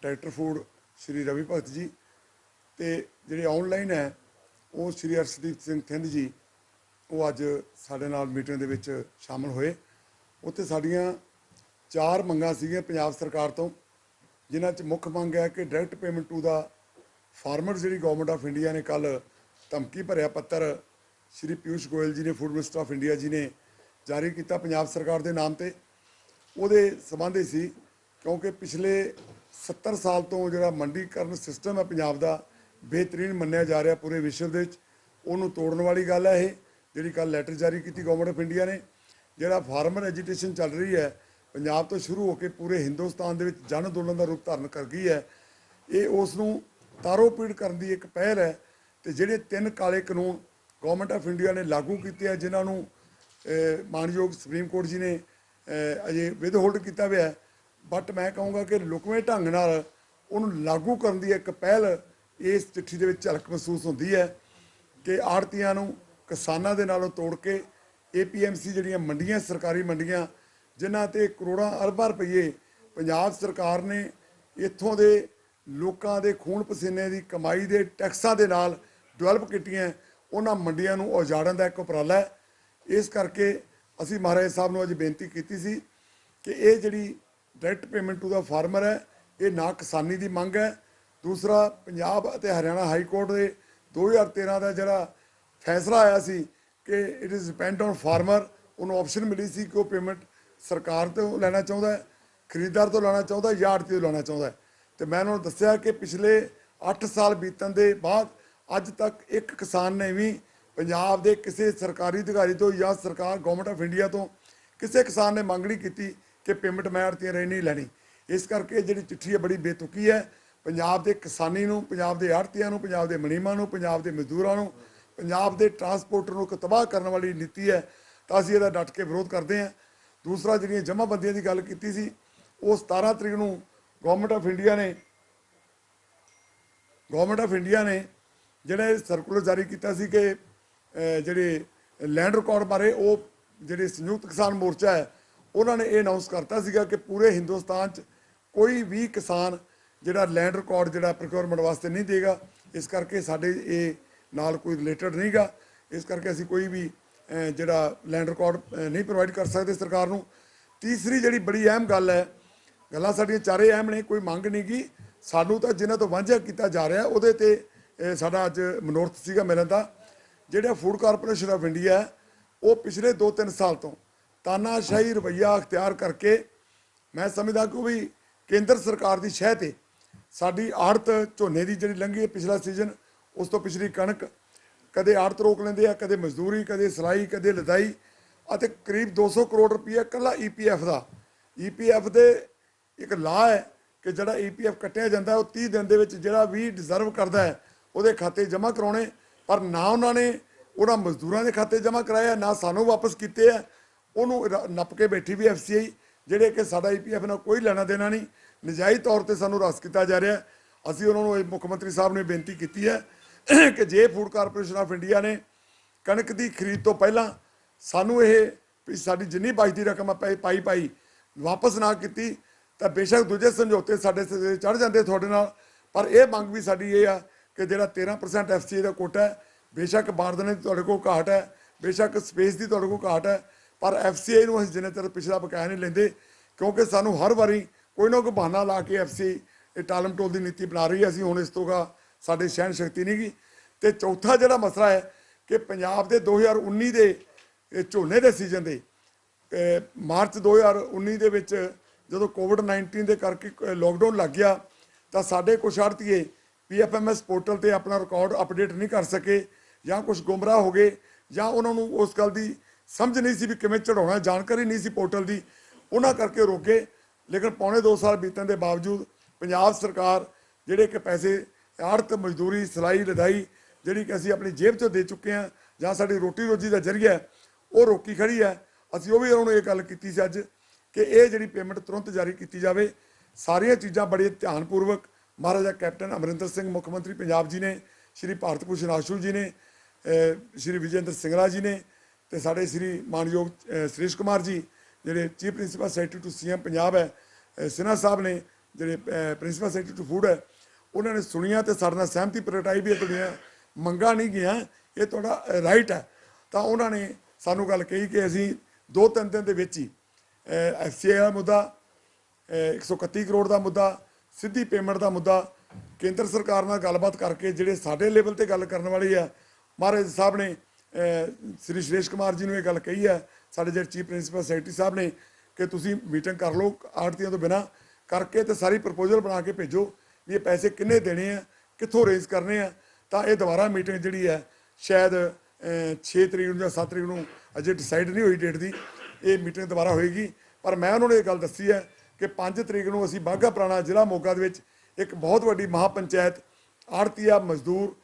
[SPEAKER 3] director food Shri Ravi Bhagat ji, ਤੇ ਜਿਹੜੇ ਆਨਲਾਈਨ ਹੈ ਉਹ ਸ਼੍ਰੀ ਅਰਸ਼ਦੀਪ ਸਿੰਘ ਥਿੰਦ ਜੀ, ਉਹ ਅੱਜ ਸਾਡੇ ਨਾਲ ਮੀਟਿੰਗ ਦੇ ਵਿੱਚ ਸ਼ਾਮਲ ਹੋਏ। ਉੱਥੇ ਸਾਡੀਆਂ 4 ਮੰਗਾਂ ਸੀਗੀਆਂ ਪੰਜਾਬ ਸਰਕਾਰ ਤੋਂ, ਜਿਨ੍ਹਾਂ 'ਚ ਮੁੱਖ ਮੰਗ ਹੈ ਕਿ direct payment to the farmer ਜਿਹੜੀ ਗਵਰਨਮੈਂਟ ਆਫ ਇੰਡੀਆ ਨੇ ਕੱਲ੍ਹ ਧਮਕੀ ਭਰਿਆ ਪੱਤਰ ਸ਼੍ਰੀ ਪਿਊਸ਼ ਗੋਇਲ ਜੀ ਨੇ, ਫੂਡ ਮਿਨਿਸਟਰ ਆਫ ਇੰਡੀਆ ਜੀ ਨੇ ਜਾਰੀ ਕੀਤਾ ਪੰਜਾਬ ਸਰਕਾਰ ਦੇ ਨਾਮ ਤੇ, ਉਹਦੇ ਸੰਬੰਧ ਸੀ। ਕਿਉਂਕਿ ਪਿਛਲੇ 70 ਸਾਲ ਤੋਂ ਜਿਹੜਾ ਮੰਡੀਕਰਨ ਸਿਸਟਮ ਹੈ ਪੰਜਾਬ ਦਾ, ਬਿਹਤਰੀਨ ਮੰਨਿਆ ਜਾ ਰਿਹਾ ਪੂਰੇ ਵਿਸ਼ਵ ਦੇ ਵਿੱਚ, ਉਹਨੂੰ ਤੋੜਨ ਵਾਲੀ ਗੱਲ ਹੈ ਇਹ ਜਿਹੜੀ ਕੱਲ੍ਹ ਲੈਟਰ ਜਾਰੀ ਕੀਤੀ ਗਵਰਨਮੈਂਟ ਆਫ ਇੰਡੀਆ ਨੇ। ਜਿਹੜਾ ਫਾਰਮਰ ਐਜੀਟੇਸ਼ਨ ਚੱਲ ਰਹੀ ਹੈ ਪੰਜਾਬ ਤੋਂ ਸ਼ੁਰੂ ਹੋ ਕੇ ਪੂਰੇ ਹਿੰਦੁਸਤਾਨ ਦੇ ਵਿੱਚ ਜਨ ਅੰਦੋਲਨ ਦਾ ਰੂਪ ਧਾਰਨ ਕਰ ਗਈ ਹੈ, ਇਹ ਉਸ ਨੂੰ ਤਾਰੋ ਪੀੜ ਕਰਨ ਦੀ ਇੱਕ ਪਹਿਲ ਹੈ। ਤੇ ਜਿਹੜੇ 3 ਕਾਲੇ ਕਾਨੂੰਨ ਗਵਰਨਮੈਂਟ ਆਫ ਇੰਡੀਆ ਨੇ ਲਾਗੂ ਕੀਤੇ ਆ, ਜਿਨ੍ਹਾਂ ਨੂੰ ਮਾਨਯੋਗ ਸੁਪਰੀਮ ਕੋਰਟ ਜੀ ਨੇ ਅਜੇ ਵਿਦ ਹੋਲਡ ਕੀਤਾ ਹੋਇਆ, ਬਟ ਮੈਂ ਕਹੂੰਗਾ ਕਿ ਲੁਕਵੇਂ ਢੰਗ ਨਾਲ ਉਹਨੂੰ ਲਾਗੂ ਕਰਨ ਦੀ ਇੱਕ ਪਹਿਲ ਇਸ ਚਿੱਠੀ ਦੇ ਵਿੱਚ ਝਲਕ ਮਹਿਸੂਸ ਹੁੰਦੀ ਹੈ ਕਿ ਆੜਤੀਆਂ ਨੂੰ ਕਿਸਾਨਾਂ ਦੇ ਨਾਲੋਂ ਤੋੜ ਕੇ APMC ਜਿਹੜੀਆਂ ਮੰਡੀਆਂ, ਸਰਕਾਰੀ ਮੰਡੀਆਂ, ਜਿਨ੍ਹਾਂ 'ਤੇ ਕਰੋੜਾਂ ਅਰਬਾਂ ਰੁਪਈਏ ਪੰਜਾਬ ਸਰਕਾਰ ਨੇ ਇੱਥੋਂ ਦੇ ਲੋਕਾਂ ਦੇ ਖੂਨ ਪਸੀਨੇ ਦੀ ਕਮਾਈ ਦੇ ਟੈਕਸਾਂ ਦੇ ਨਾਲ ਡਿਵੈਲਪ ਕੀਤੀਆਂ, ਉਹਨਾਂ ਮੰਡੀਆਂ ਨੂੰ ਉਜਾੜਨ ਦਾ ਇੱਕ ਉਪਰਾਲਾ ਹੈ। ਇਸ ਕਰਕੇ ਅਸੀਂ ਮਹਾਰਾਜ ਸਾਹਿਬ ਨੂੰ ਅੱਜ ਬੇਨਤੀ ਕੀਤੀ ਸੀ ਕਿ ਇਹ ਜਿਹੜੀ direct payment to the farmer ਹੈ, ਇਹ ਨਾ ਕਿਸਾਨੀ ਦੀ ਮੰਗ ਹੈ। ਦੂਸਰਾ, ਪੰਜਾਬ ਅਤੇ ਹਰਿਆਣਾ ਹਾਈ ਕੋਰਟ ਦੇ 2013 ਦਾ ਜਿਹੜਾ ਫੈਸਲਾ ਆਇਆ ਸੀ ਕਿ it is depend on farmer, ਉਹਨੂੰ ਆਪਸ਼ਨ ਮਿਲੀ ਸੀ ਕਿ ਉਹ ਪੇਮੈਂਟ ਸਰਕਾਰ ਤੋਂ ਲੈਣਾ ਚਾਹੁੰਦਾ ਹੈ, ਖਰੀਦਦਾਰ ਤੋਂ ਲੈਣਾ ਚਾਹੁੰਦਾ ਜਾਂ ਆੜ੍ਹਤੀ ਤੋਂ ਲੈਣਾ ਚਾਹੁੰਦਾ ਹੈ। ਤੇ ਮੈਂ ਉਹਨਾਂ ਨੂੰ ਦੱਸਿਆ ਕਿ ਪਿਛਲੇ 8 ਸਾਲ ਬੀਤਣ ਦੇ ਬਾਅਦ ਅੱਜ ਤੱਕ ਇੱਕ ਕਿਸਾਨ ਨੇ ਵੀ ਪੰਜਾਬ ਦੇ ਕਿਸੇ ਸਰਕਾਰੀ ਅਧਿਕਾਰੀ ਤੋਂ ਜਾਂ ਸਰਕਾਰ ਗਵਰਨਮੈਂਟ ਆਫ ਇੰਡੀਆ ਤੋਂ ਕਿਸੇ ਕਿਸਾਨ ਨੇ ਮੰਗ ਨਹੀਂ ਕੀਤੀ ਕਿ ਪੇਮੈਂਟ ਮੈਂ ਆੜ੍ਹਤੀਆਂ ਰਾਹੀਂ ਨਹੀਂ ਲੈਣੀ। ਇਸ ਕਰਕੇ ਜਿਹੜੀ ਚਿੱਠੀ ਹੈ ਬੜੀ ਬੇਤੁਕੀ ਹੈ। ਪੰਜਾਬ ਦੇ ਕਿਸਾਨੀ ਨੂੰ, ਪੰਜਾਬ ਦੇ ਆੜ੍ਹਤੀਆਂ ਨੂੰ, ਪੰਜਾਬ ਦੇ ਮੁਨੀਮਾਂ ਨੂੰ, ਪੰਜਾਬ ਦੇ ਮਜ਼ਦੂਰਾਂ ਨੂੰ, ਪੰਜਾਬ ਦੇ ਟਰਾਂਸਪੋਰਟਰ ਨੂੰ ਇੱਕ ਤਬਾਹ ਕਰਨ ਵਾਲੀ ਨੀਤੀ ਹੈ, ਤਾਂ ਅਸੀਂ ਇਹਦਾ ਡਟ ਕੇ ਵਿਰੋਧ ਕਰਦੇ ਹਾਂ। ਦੂਸਰਾ, ਜਿਹੜੀਆਂ ਜਮ੍ਹਾਂਬੰਦੀਆਂ ਦੀ ਗੱਲ ਕੀਤੀ ਸੀ, ਉਹ 17 ਤਰੀਕ ਨੂੰ ਗਵਰਨਮੈਂਟ ਆਫ ਇੰਡੀਆ ਨੇ ਜਿਹੜਾ ਇਹ ਸਰਕੂਲਰ ਜਾਰੀ ਕੀਤਾ ਸੀ ਕਿ ਜਿਹੜੇ ਲੈਂਡ ਰਿਕਾਰਡ ਬਾਰੇ, ਉਹ ਜਿਹੜੇ ਸੰਯੁਕਤ ਕਿਸਾਨ ਮੋਰਚਾ ਹੈ ਉਹਨਾਂ ਨੇ ਇਹ ਅਨਾਉਂਸ ਕਰਤਾ ਸੀਗਾ ਕਿ ਪੂਰੇ ਹਿੰਦੁਸਤਾਨ 'ਚ ਕੋਈ ਵੀ ਕਿਸਾਨ ਜਿਹੜਾ ਲੈਂਡ ਰਿਕਾਰਡ ਜਿਹੜਾ ਪ੍ਰੋਕਿਉਰਮੈਂਟ ਵਾਸਤੇ ਨਹੀਂ ਦੇਗਾ। ਇਸ ਕਰਕੇ ਸਾਡੇ ਇਹ ਨਾਲ ਕੋਈ ਰਿਲੇਟਡ ਨਹੀਂਗਾ। ਇਸ ਕਰਕੇ ਅਸੀਂ ਕੋਈ ਵੀ ਜਿਹੜਾ ਲੈਂਡ ਰਿਕਾਰਡ ਨਹੀਂ ਪ੍ਰੋਵਾਈਡ ਕਰ ਸਕਦੇ ਸਰਕਾਰ ਨੂੰ। ਤੀਸਰੀ ਜਿਹੜੀ ਬੜੀ ਅਹਿਮ ਗੱਲ ਹੈ, ਗੱਲਾਂ ਸਾਡੀਆਂ ਚਾਰੇ ਅਹਿਮ ਨੇ, ਕੋਈ ਮੰਗ ਨਹੀਂ ਗੀ ਸਾਨੂੰ ਤਾਂ ਜਿਨ੍ਹਾਂ ਤੋਂ ਵਾਂਝਾ ਕੀਤਾ ਜਾ ਰਿਹਾ ਉਹਦੇ ਤੇ ਸਾਡਾ ਅੱਜ ਮਨੋਰਥ ਸੀਗਾ ਮਿਲਣ ਦਾ। ਜਿਹੜਾ ਫੂਡ ਕਾਰਪੋਰੇਸ਼ਨ ਆਫ ਇੰਡੀਆ ਹੈ ਉਹ ਪਿਛਲੇ 2-3 ਸਾਲ ਤੋਂ ਤਾਨਾਸ਼ਾਹੀ ਰਵੱਈਆ ਅਖਤਿਆਰ ਕਰਕੇ, ਮੈਂ ਸਮਝਦਾ ਕਿ ਉਹ ਵੀ ਕੇਂਦਰ ਸਰਕਾਰ ਦੀ ਸ਼ਹਿ ਤੇ ਸਾਡੀ ਆੜਤ ਝੋਨੇ ਦੀ ਜਿਹੜੀ ਲੰਘੀ ਹੈ ਪਿਛਲਾ ਸੀਜ਼ਨ, ਉਸ ਤੋਂ ਪਿਛਲੀ ਕਣਕ, ਕਦੇ ਆੜਤ ਰੋਕ ਲੈਂਦੇ ਆ, ਕਦੇ ਮਜ਼ਦੂਰੀ, ਕਦੇ ਸਿਲਾਈ, ਕਦੇ ਲਦਾਈ, ਅਤੇ ਕਰੀਬ 200 ਕਰੋੜ ਰੁਪਈਆ ਇਕੱਲਾ EPF ਦਾ। EPF ਦੇ ਇੱਕ ਲਾਅ ਹੈ ਕਿ ਜਿਹੜਾ EPF ਕੱਟਿਆ ਜਾਂਦਾ ਉਹ 30 ਦਿਨ ਦੇ ਵਿੱਚ ਜਿਹੜਾ ਵੀ ਡਿਜ਼ਰਵ ਕਰਦਾ ਹੈ ਉਹਦੇ ਖਾਤੇ ਜਮ੍ਹਾਂ ਕਰਾਉਣੇ, ਪਰ ਨਾ ਉਹਨਾਂ ਨੇ ਉਹਨਾਂ ਮਜ਼ਦੂਰਾਂ ਦੇ ਖਾਤੇ ਜਮ੍ਹਾਂ ਕਰਾਇਆ, ਨਾ ਸਾਨੂੰ ਵਾਪਸ ਕੀਤੇ ਆ। ਉਹਨੂੰ ਨੱਪ ਕੇ ਬੈਠੀ ਵੀ FCI, ਜਿਹੜੇ ਕਿ ਸਾਡਾ EPF ਨਾਲ ਕੋਈ ਲੈਣਾ ਦੇਣਾ ਨਹੀਂ, ਨਜਾਇਜ਼ ਤੌਰ ਤੇ ਸਾਨੂੰ ਰਸ ਕੀਤਾ ਜਾ ਰਿਹਾ। ਅਸੀਂ ਉਹਨਾਂ ਨੂੰ ਮੁੱਖ ਮੰਤਰੀ ਸਾਹਿਬ ਨੇ ਬੇਨਤੀ ਕੀਤੀ ਹੈ ਕਿ ਜੇ ਫੂਡ ਕਾਰਪੋਰੇਸ਼ਨ ਆਫ ਇੰਡੀਆ ਨੇ ਕਣਕ ਦੀ ਖਰੀਦ ਤੋਂ ਪਹਿਲਾਂ ਸਾਨੂੰ ਇਹ ਸਾਡੀ ਜਿੰਨੀ ਬਚਦੀ ਰਕਮ ਪਾਈ ਵਾਪਸ ਨਾ ਕੀਤੀ, ਤਾਂ ਬੇਸ਼ੱਕ ਦੂਜੇ ਸਮਝੌਤੇ ਸਾਡੇ ਸਿਰ ਚੜ੍ਹ ਜਾਂਦੇ ਤੁਹਾਡੇ ਨਾਲ, ਪਰ ਇਹ ਮੰਗ ਵੀ ਸਾਡੀ ਇਹ ਆ ਕਿ ਜਿਹੜਾ 13% FCI ਦਾ ਕੋਟਾ ਹੈ, ਬੇਸ਼ੱਕ ਬਾਰਦਾਨੇ ਦੀ ਤੁਹਾਡੇ ਕੋਲ ਘਾਟ ਹੈ, ਬੇਸ਼ੱਕ ਸਪੇਸ ਦੀ ਤੁਹਾਡੇ ਕੋਲ ਘਾਟ ਹੈ, ਪਰ FCI ਨੂੰ ਅਸੀਂ ਜਿੰਨੇ ਚਿਰ ਪਿਛਲਾ ਬਕਾਇਆ ਨਹੀਂ ਲੈਂਦੇ, ਕਿਉਂਕਿ ਸਾਨੂੰ ਹਰ ਵਾਰੀ ਕੋਈ ਨਾ ਕੋਈ ਬਹਾਨਾ ਲਾ ਕੇ FCI ਇਹ ਟਾਲਮ ਟੋਲ ਦੀ ਨੀਤੀ ਬਣਾ ਰਹੀ ਹੈ। ਅਸੀਂ ਹੁਣ ਇਸ ਤੋਂ ਸਾਡੇ ਸਹਿਣ ਸ਼ਕਤੀ ਨਹੀਂ ਗੀ। ਤੇ ਚੌਥਾ ਜਿਹੜਾ ਮਸਲਾ ਹੈ ਕਿ ਪੰਜਾਬ ਦੇ 2019 ਦੇ ਝੋਨੇ ਦੇ ਸੀਜ਼ਨ ਦੇ ਮਾਰਚ 2019 ਦੇ ਵਿੱਚ ਜਦੋਂ ਕੋਵਿਡ-19 ਦੇ ਕਰਕੇ ਲੋਕਡਾਊਨ ਲੱਗ ਗਿਆ, ਤਾਂ ਸਾਡੇ ਕੁਛ ਆੜ੍ਹਤੀਏ PFMS ਪੋਰਟਲ ਤੇ ਆਪਣਾ ਰਿਕਾਰਡ ਅਪਡੇਟ ਨਹੀਂ ਕਰ ਸਕੇ, ਜਾਂ ਕੁਝ ਗੁੰਮਰਾਹ ਹੋ ਗਏ, ਜਾਂ ਉਹਨਾਂ ਨੂੰ ਉਸ ਗੱਲ ਦੀ ਸਮਝ ਨਹੀਂ ਸੀ ਵੀ ਕਿਵੇਂ ਚੜਾਉਣਾ, ਜਾਣਕਾਰੀ ਨਹੀਂ ਸੀ ਪੋਰਟਲ ਦੀ, ਉਹਨਾਂ ਕਰਕੇ ਰੋਕੇ। ਲੇਕਿਨ ਪੌਣੇ 2 ਸਾਲ ਬੀਤਣ ਦੇ ਬਾਵਜੂਦ ਪੰਜਾਬ ਸਰਕਾਰ ਜਿਹੜੇ ਕਿ ਪੈਸੇ ਆੜ੍ਹਤ, ਮਜ਼ਦੂਰੀ, ਸਿਲਾਈ, ਲਦਾਈ ਜਿਹੜੀ ਕਿ ਅਸੀਂ ਆਪਣੀ ਜੇਬ 'ਚੋਂ ਦੇ ਚੁੱਕੇ ਹਾਂ, ਜਾਂ ਸਾਡੀ ਰੋਟੀ ਰੋਜੀ ਦਾ ਜ਼ਰੀਆ ਉਹ ਰੋਕੀ ਖੜੀ ਹੈ। ਅਸੀਂ ਉਹ ਵੀ ਉਹਨਾਂ ਨੂੰ ਇਹ ਗੱਲ ਕੀਤੀ ਸੀ ਅੱਜ ਕਿ ਇਹ ਜਿਹੜੀ ਪੇਮੈਂਟ ਤੁਰੰਤ ਜਾਰੀ ਕੀਤੀ ਜਾਵੇ। ਸਾਰੀਆਂ ਚੀਜ਼ਾਂ ਬੜੇ ਧਿਆਨਪੂਰਵਕ ਮਹਾਰਾਜਾ ਕੈਪਟਨ ਅਮਰਿੰਦਰ ਸਿੰਘ ਮੁੱਖ ਮੰਤਰੀ ਪੰਜਾਬ ਜੀ ਨੇ, ਸ਼੍ਰੀ ਭਾਰਤ ਭੂਸ਼ਣ ਆਸ਼ੂ ਜੀ ਨੇ, ਸ਼੍ਰੀ ਵਿਜੇਂਦਰ ਸਿੰਗਲਾ ਜੀ ਨੇ, ਤੇ ਸਾਡੇ ਸ਼੍ਰੀ ਮਾਨਯੋਗ ਸੁਰੇਸ਼ ਕੁਮਾਰ ਜੀ ਜਿਹੜੇ chief principal secretary to CM Punjab ਹੈ, ਸਿਨਹਾ ਸਾਹਿਬ ਨੇ ਜਿਹੜੇ ਪ੍ਰਿੰਸੀਪਲ ਸੈਕਟਰੀ ਟੂ ਫੂਡ ਹੈ, ਉਹਨਾਂ ਨੇ ਸੁਣੀਆਂ ਤੇ ਸਾਡੇ ਨਾਲ ਸਹਿਮਤੀ ਪ੍ਰਗਟਾਈ ਵੀ ਇਹ ਤੁਹਾਡੀਆਂ ਮੰਗਾਂ ਨਹੀਂ ਗਈਆਂ, ਇਹ ਤੁਹਾਡਾ ਰਾਈਟ ਹੈ। ਤਾਂ ਉਹਨਾਂ ਨੇ ਸਾਨੂੰ ਗੱਲ ਕਹੀ ਕਿ ਅਸੀਂ 2-3 ਦਿਨ ਦੇ ਵਿੱਚ ਹੀ FCI ਦਾ ਮੁੱਦਾ, 131 ਕਰੋੜ ਦਾ ਮੁੱਦਾ, ਸਿੱਧੀ ਪੇਮੈਂਟ ਦਾ ਮੁੱਦਾ ਕੇਂਦਰ ਸਰਕਾਰ ਨਾਲ ਗੱਲਬਾਤ ਕਰਕੇ, ਜਿਹੜੇ ਸਾਡੇ ਲੈਵਲ ਤੇ ਗੱਲ ਕਰਨ ਵਾਲੀ ਆ, ਮਹਾਰਾਜ ਸਾਹਿਬ ਨੇ ਸ੍ਰੀ ਸੁਰੇਸ਼ ਕੁਮਾਰ ਜੀ ਨੂੰ ਇਹ ਗੱਲ ਕਹੀ ਹੈ, ਸਾਡੇ ਜਿਹੜੇ ਚੀਫ ਪ੍ਰਿੰਸੀਪਲ ਸੈਕਟਰੀ ਸਾਹਿਬ ਨੇ, ਕਿ ਤੁਸੀਂ ਮੀਟਿੰਗ ਕਰ ਲਓ ਆੜ੍ਹਤੀਆਂ ਤੋਂ ਬਿਨਾਂ ਕਰਕੇ, ਤੇ ਸਾਰੀ ਪ੍ਰਪੋਜ਼ਲ ਬਣਾ ਕੇ ਭੇਜੋ ਵੀ ਇਹ ਪੈਸੇ ਕਿੰਨੇ ਦੇਣੇ ਆ, ਕਿੱਥੋਂ ਰੇਜ਼ ਕਰਨੇ ਆ। ਤਾਂ ਇਹ ਦੁਬਾਰਾ ਮੀਟਿੰਗ ਜਿਹੜੀ ਹੈ ਸ਼ਾਇਦ 6 ਤਰੀਕ ਨੂੰ ਜਾਂ 7 ਤਰੀਕ ਨੂੰ, ਅਜੇ ਡਿਸਾਈਡ ਨਹੀਂ ਹੋਈ ਡੇਟ ਦੀ, ਇਹ ਮੀਟਿੰਗ ਦੁਬਾਰਾ ਹੋਏਗੀ। ਪਰ ਮੈਂ ਉਹਨਾਂ ਨੂੰ ਇਹ ਗੱਲ ਦੱਸੀ ਹੈ ਕਿ 5 ਤਰੀਕ ਨੂੰ ਅਸੀਂ ਬਾਘਾ ਪੁਰਾਣਾ ਜ਼ਿਲ੍ਹਾ ਮੋਗਾ ਦੇ ਵਿੱਚ ਇੱਕ ਬਹੁਤ ਵੱਡੀ ਮਹਾਪੰਚਾਇਤ, ਆੜ੍ਹਤੀਆ, ਮਜ਼ਦੂਰ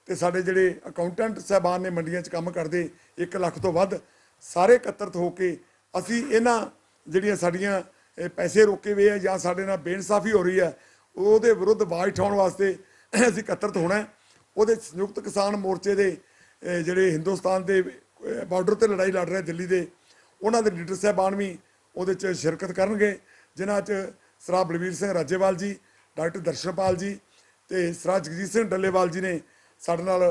[SPEAKER 3] ਤੇ ਸਾਡੇ ਜਿਹੜੇ ਅਕਾਊਂਟੈਂਟ ਸਾਹਿਬਾਨ ਨੇ ਮੰਡੀਆਂ 'ਚ ਕੰਮ ਕਰਦੇ 1 ਲੱਖ ਤੋਂ ਵੱਧ, ਸਾਰੇ ਇਕੱਤਰਤ ਹੋ ਕੇ ਅਸੀਂ ਇਹਨਾਂ ਜਿਹੜੀਆਂ ਸਾਡੀਆਂ ਪੈਸੇ ਰੋਕੇ ਹੋਏ ਆ ਜਾਂ ਸਾਡੇ ਨਾਲ ਬੇਇਨਸਾਫੀ ਹੋ ਰਹੀ ਹੈ ਉਹਦੇ ਵਿਰੁੱਧ ਆਵਾਜ਼ ਉਠਾਉਣ ਵਾਸਤੇ ਅਸੀਂ ਇਕੱਤਰਤ ਹੋਣਾ। ਉਹਦੇ ਸੰਯੁਕਤ ਕਿਸਾਨ ਮੋਰਚੇ ਦੇ ਜਿਹੜੇ ਹਿੰਦੁਸਤਾਨ ਦੇ ਬਾਰਡਰ ਤੇ ਲੜਾਈ ਲੜ ਰਹੇ ਦਿੱਲੀ ਦੇ, ਉਹਨਾਂ ਦੇ ਲੀਡਰ ਸਾਹਿਬਾਨ ਵੀ ਉਹਦੇ 'ਚ ਸ਼ਿਰਕਤ ਕਰਨਗੇ, ਜਿਨ੍ਹਾਂ 'ਚ ਸਰਾ ਬਲਵੀਰ ਸਿੰਘ ਰਾਜੇਵਾਲ ਜੀ, ਡਾਕਟਰ ਦਰਸ਼ਨਪਾਲ ਜੀ ਤੇ ਸਰਾ ਜਗਜੀਤ ਸਿੰਘ ਡੱਲੇਵਾਲ ਜੀ ਨੇ ਸਾਡੇ ਨਾਲ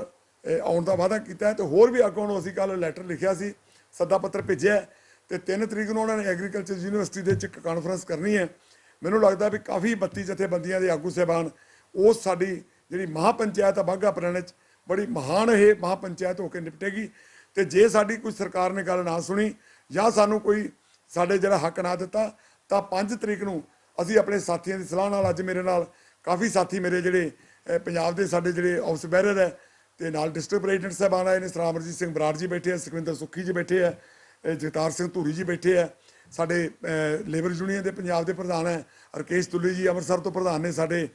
[SPEAKER 3] ਆਉਣ ਦਾ ਵਾਅਦਾ ਕੀਤਾ ਹੈ। ਤੇ ਹੋਰ ਵੀ ਅੱਗੋਂ ਨੂੰ ਅਸੀਂ ਕੱਲ੍ਹ ਲੈਟਰ ਲਿਖਿਆ ਸੀ, ਸੱਦਾ ਪੱਤਰ ਭੇਜਿਆ, ਤੇ 3 ਤਰੀਕ ਨੂੰ ਉਹਨਾਂ ਨੇ ਐਗਰੀਕਲਚਰ ਯੂਨੀਵਰਸਿਟੀ ਦੇ ਵਿੱਚ ਇੱਕ ਕਾਨਫਰੰਸ ਕਰਨੀ ਹੈ। ਮੈਨੂੰ ਲੱਗਦਾ ਵੀ ਕਾਫੀ 32 ਜਥੇਬੰਦੀਆਂ ਦੇ ਆਗੂ ਸਾਹਿਬਾਨ ਉਸ ਸਾਡੀ ਜਿਹੜੀ ਮਹਾਪੰਚਾਇਤ ਆ ਬਾਘਾ ਪੁਰਾਣੇ 'ਚ, ਬੜੀ ਮਹਾਨ ਇਹ ਮਹਾਪੰਚਾਇਤ ਹੋ ਕੇ ਨਿਪਟੇਗੀ। ਤੇ ਜੇ ਸਾਡੀ ਕੋਈ ਸਰਕਾਰ ਨੇ ਗੱਲ ਨਾ ਸੁਣੀ ਜਾਂ ਸਾਨੂੰ ਕੋਈ ਸਾਡੇ ਜਿਹੜਾ ਹੱਕ ਨਾ ਦਿੱਤਾ, ਤਾਂ 5 ਤਰੀਕ ਨੂੰ ਅਸੀਂ ਆਪਣੇ ਸਾਥੀਆਂ ਦੀ ਸਲਾਹ ਨਾਲ, ਅੱਜ ਮੇਰੇ ਨਾਲ ਕਾਫੀ ਸਾਥੀ ਮੇਰੇ ਜਿਹੜੇ ਪੰਜਾਬ ਦੇ ਸਾਡੇ ਜਿਹੜੇ ਹਾਊਸ ਬੈਰਰ ਹੈ, ਤੇ ਨਾਲ ਡਿਸਟ੍ਰਿਕਟ ਪ੍ਰੈਜ਼ੀਡੈਂਟ ਸਾਹਿਬਾਨ ਆਏ ਨੇ, ਸਰ ਅਮਰਜੀਤ ਸਿੰਘ ਬਰਾੜ ਜੀ ਬੈਠੇ ਆ, ਸੁਖਵਿੰਦਰ ਸੁੱਖੀ ਜੀ ਬੈਠੇ ਆ, ਜਗਤਾਰ ਸਿੰਘ ਧੂਰੀ ਜੀ ਬੈਠੇ ਆ, ਸਾਡੇ ਲੇਬਰ ਯੂਨੀਅਨ ਦੇ ਪੰਜਾਬ ਦੇ ਪ੍ਰਧਾਨ ਹੈ ਰਕੇਸ਼ ਤੁੱਲੀ ਜੀ ਅੰਮ੍ਰਿਤਸਰ ਤੋਂ ਪ੍ਰਧਾਨ ਨੇ, ਸਾਡੇ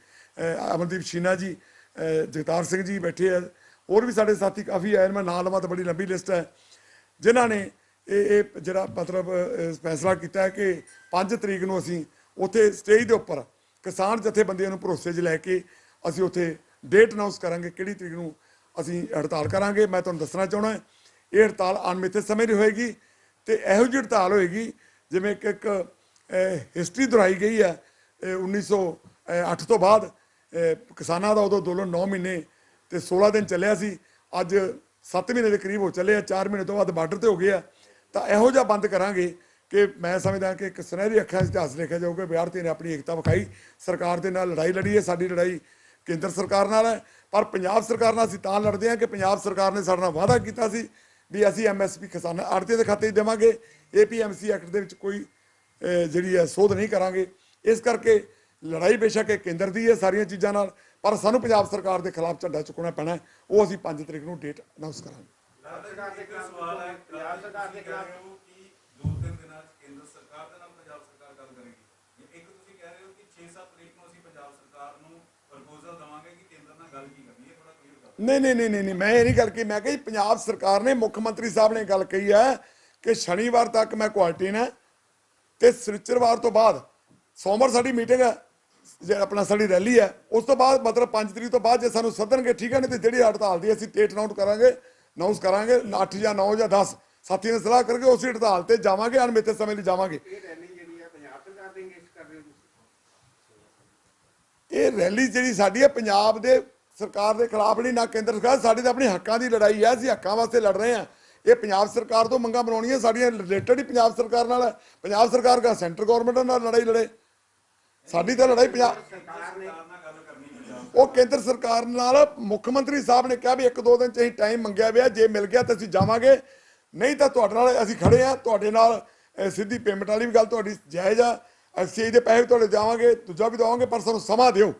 [SPEAKER 3] ਅਮਨਦੀਪ ਸ਼ੀਨਾ ਜੀ, ਜਗਤਾਰ ਸਿੰਘ ਜੀ ਬੈਠੇ ਆ, ਹੋਰ ਵੀ ਸਾਡੇ ਸਾਥੀ ਕਾਫੀ ਆਏ ਨੇ। ਮੈਂ ਨਾਂ ਲਵਾਂ ਤਾਂ ਬੜੀ ਲੰਬੀ ਲਿਸਟ ਹੈ ਜਿਨ੍ਹਾਂ ਨੇ ਇਹ ਜਿਹੜਾ ਮਤਲਬ ਫੈਸਲਾ ਕੀਤਾ ਹੈ ਕਿ 5 ਤਰੀਕ ਨੂੰ ਅਸੀਂ ਉੱਥੇ ਸਟੇਜ ਦੇ ਉੱਪਰ ਕਿਸਾਨ ਜਥੇਬੰਦੀਆਂ ਨੂੰ ਭਰੋਸੇ 'ਚ ਲੈ ਕੇ ਅਸੀਂ ਉੱਥੇ ਡੇਟ ਅਨਾਉਂਸ ਕਰਾਂਗੇ ਕਿਹੜੀ ਤਰੀਕ ਨੂੰ ਅਸੀਂ ਹੜਤਾਲ ਕਰਾਂਗੇ। ਮੈਂ ਤੁਹਾਨੂੰ ਦੱਸਣਾ ਚਾਹੁੰਦਾ ਇਹ ਹੜਤਾਲ ਅਣਮਿੱਥੇ ਸਮੇਂ ਦੀ ਹੋਏਗੀ ਤੇ ਇਹੋ ਜਿਹੀ ਹੜਤਾਲ ਹੋਏਗੀ ਜਿਵੇਂ ਕਿ ਇੱਕ ਹਿਸਟਰੀ ਦੁਹਰਾਈ ਗਈ ਹੈ 1908 ਤੋਂ ਬਾਅਦ ਕਿਸਾਨਾਂ ਦਾ ਉਦੋਂ ਅੰਦੋਲਨ 9 ਮਹੀਨੇ ਤੇ 16 ਦਿਨ ਚੱਲਿਆ ਸੀ, ਅੱਜ 7 ਮਹੀਨੇ ਦੇ ਕਰੀਬ ਹੋ ਚੱਲੇ ਆ, 4 ਮਹੀਨੇ ਤੋਂ ਬਾਅਦ ਬਾਰਡਰ ਤੇ ਹੋ ਗਏ ਆ। ਤਾਂ ਇਹੋ ਜਿਹਾ ਬੰਦ ਕਰਾਂਗੇ ਕਿ ਮੈਂ ਸਮਝਦਾ ਕਿ ਇੱਕ ਸੁਨਹਿਰੀ ਅੱਖਾਂ 'ਚ ਇਤਿਹਾਸ ਲਿਖਿਆ ਜਾਊਗਾ ਵੀ ਭਾਰਤੀ ਨੇ ਆਪਣੀ ਏਕਤਾ ਵਿਖਾਈ, ਸਰਕਾਰ ਦੇ ਨਾਲ ਲੜਾਈ ਲੜੀ ਹੈ। ਸਾਡੀ ਲੜਾਈ ਕੇਂਦਰ ਸਰਕਾਰ ਨਾਲ ਹੈ, ਪਰ ਪੰਜਾਬ ਸਰਕਾਰ ਨਾਲ ਅਸੀਂ ਤਾਂ ਲੜਦੇ ਹਾਂ ਕਿ ਪੰਜਾਬ ਸਰਕਾਰ ਨੇ ਸਾਡੇ ਨਾਲ ਵਾਅਦਾ ਕੀਤਾ ਸੀ ਵੀ ਅਸੀਂ MSP ਕਿਸਾਨਾਂ ਆੜ੍ਹਤੀਆਂ ਦੇ ਖਾਤੇ 'ਚ ਦੇਵਾਂਗੇ, APMC ਐਕਟ ਦੇ ਵਿੱਚ ਕੋਈ ਜਿਹੜੀ ਹੈ ਸੋਧ ਨਹੀਂ ਕਰਾਂਗੇ। ਇਸ ਕਰਕੇ ਲੜਾਈ ਬੇਸ਼ੱਕ ਇਹ ਕੇਂਦਰ ਦੀ ਹੈ ਸਾਰੀਆਂ ਚੀਜ਼ਾਂ ਨਾਲ, ਪਰ ਸਾਨੂੰ ਪੰਜਾਬ ਸਰਕਾਰ ਦੇ ਖਿਲਾਫ ਝੰਡਾ ਚੁੱਕਣਾ ਪੈਣਾ, ਉਹ ਅਸੀਂ 5 ਤਰੀਕ ਨੂੰ ਡੇਟ ਅਨਾਉਂਸ ਕਰਾਂਗੇ।
[SPEAKER 2] ਸਵਾਲ ਹੈ ਪੰਜਾਬ ਸਰਕਾਰ ਦੇ ਖਿਲਾਫ ਕਿ 2-3 ਦਿਨਾਂ 'ਚ ਕੇਂਦਰ ਸਰਕਾਰ ਦੇ ਨਾਲ ਪੰਜਾਬ ਸਰਕਾਰ ਗੱਲ ਕਰੇਗੀ। ਇੱਕ ਤੁਸੀਂ ਕਹਿ ਰਹੇ ਹੋ ਕਿ 6-7 ਤਰੀਕ ਨੂੰ ਅਸੀਂ ਪੰਜਾਬ ਸਰਕਾਰ ਨੂੰ ਪ੍ਰਪੋਜ਼ਲ ਦੇਵਾਂਗੇ ਕਿ ਕੇਂਦਰ ਨਾਲ ਗੱਲ ਕੀ ਕਰਨੀ ਹੈ, ਥੋੜਾ ਕਲੀਅਰ ਕਰੋ।
[SPEAKER 3] ਨਹੀਂ, ਮੈਂ ਇਹ ਨਹੀਂ ਗੱਲ ਕਹੀ। ਮੈਂ ਕਿਹਾ ਜੀ ਪੰਜਾਬ ਸਰਕਾਰ ਨੇ, ਮੁੱਖ ਮੰਤਰੀ ਸਾਹਿਬ ਨੇ ਗੱਲ ਕਹੀ ਹੈ ਕਿ ਸ਼ਨੀਵਾਰ ਤੱਕ ਮੈਂ ਕੁਆਰੰਟਾਈਨ ਹੈ ਤੇ ਸ਼ਨੀਚਰਵਾਰ ਤੋਂ ਬਾਅਦ ਸੋਮਵਾਰ ਸਾਡੀ ਮੀਟਿੰਗ ਹੈ, ਜੇ ਆਪਣਾ ਸਾਡੀ ਰੈਲੀ ਹੈ, ਉਸ ਤੋਂ ਬਾਅਦ ਮਤਲਬ 5 ਤਰੀਕ ਤੋਂ ਬਾਅਦ ਜੇ ਸਾਨੂੰ ਸੱਦਣਗੇ ਠੀਕ ਹੈ, ਨਹੀਂ ਤੇ ਜਿਹੜੀ ਹੜਤਾਲ ਦੀ ਅਸੀਂ ਡੇਟ ਅਨਾਉਂਸ ਕਰਾਂਗੇ 8 ਜਾਂ 9 ਜਾਂ 10 ਸਾਥੀਆਂ ਨੇ ਸਲਾਹ ਕਰਕੇ ਉਸੇ ਹੜਤਾਲ ਤੇ ਜਾਵਾਂਗੇ, ਅਣਮਿੱਥੇ ਸਮੇਂ ਲਈ ਜਾਵਾਂਗੇ। ਇਹ ਰੈਲੀ ਜਿਹੜੀ ਸਾਡੀ ਹੈ ਪੰਜਾਬ ਦੇ ਸਰਕਾਰ ਦੇ ਖਿਲਾਫ ਨਹੀਂ, ਨਾ ਕੇਂਦਰ ਸਰਕਾਰ, ਸਾਡੀ ਤਾਂ ਆਪਣੇ ਹੱਕਾਂ ਦੀ ਲੜਾਈ ਹੈ, ਅਸੀਂ ਹੱਕਾਂ ਵਾਸਤੇ ਲੜ ਰਹੇ ਹਾਂ। ਇਹ ਪੰਜਾਬ ਸਰਕਾਰ ਤੋਂ ਮੰਗਾਂ ਬਣਾਉਣੀਆਂ ਸਾਡੀਆਂ ਰਿਲੇਟਡ ਹੀ ਪੰਜਾਬ ਸਰਕਾਰ ਨਾਲ ਹੈ। ਪੰਜਾਬ ਸਰਕਾਰ ਦਾ ਸੈਂਟਰ ਗਵਰਨਮੈਂਟ ਨਾਲ ਲੜਾਈ ਲੜੇ, ਸਾਡੀ ਤਾਂ ਲੜਾਈ ਪੰਜਾਬ ਉਹ ਕੇਂਦਰ ਸਰਕਾਰ ਨਾਲ। ਮੁੱਖ ਮੰਤਰੀ ਸਾਹਿਬ ਨੇ ਕਿਹਾ ਵੀ 1-2 ਦਿਨ 'ਚ ਅਸੀਂ ਟਾਈਮ ਮੰਗਿਆ ਹੋਇਆ, ਜੇ ਮਿਲ ਗਿਆ ਤਾਂ ਅਸੀਂ ਜਾਵਾਂਗੇ, ਨਹੀਂ ਤਾਂ ਤੁਹਾਡੇ ਨਾਲ ਅਸੀਂ ਖੜੇ ਹਾਂ। ਤੁਹਾਡੇ ਨਾਲ ਸਿੱਧੀ ਪੇਮੈਂਟ ਵਾਲੀ ਵੀ ਗੱਲ ਤੁਹਾਡੀ ਜਾਇਜ਼ ਆ, ਅਸੀਂ ਦੇ ਪੈਸੇ ਵੀ ਤੁਹਾਡੇ ਜਾਵਾਂਗੇ, ਦੂਜਾ ਵੀ ਦੇਵਾਂਗੇ, ਪਰ ਸਾਨੂੰ ਸਮਾਂ ਦਿਓ।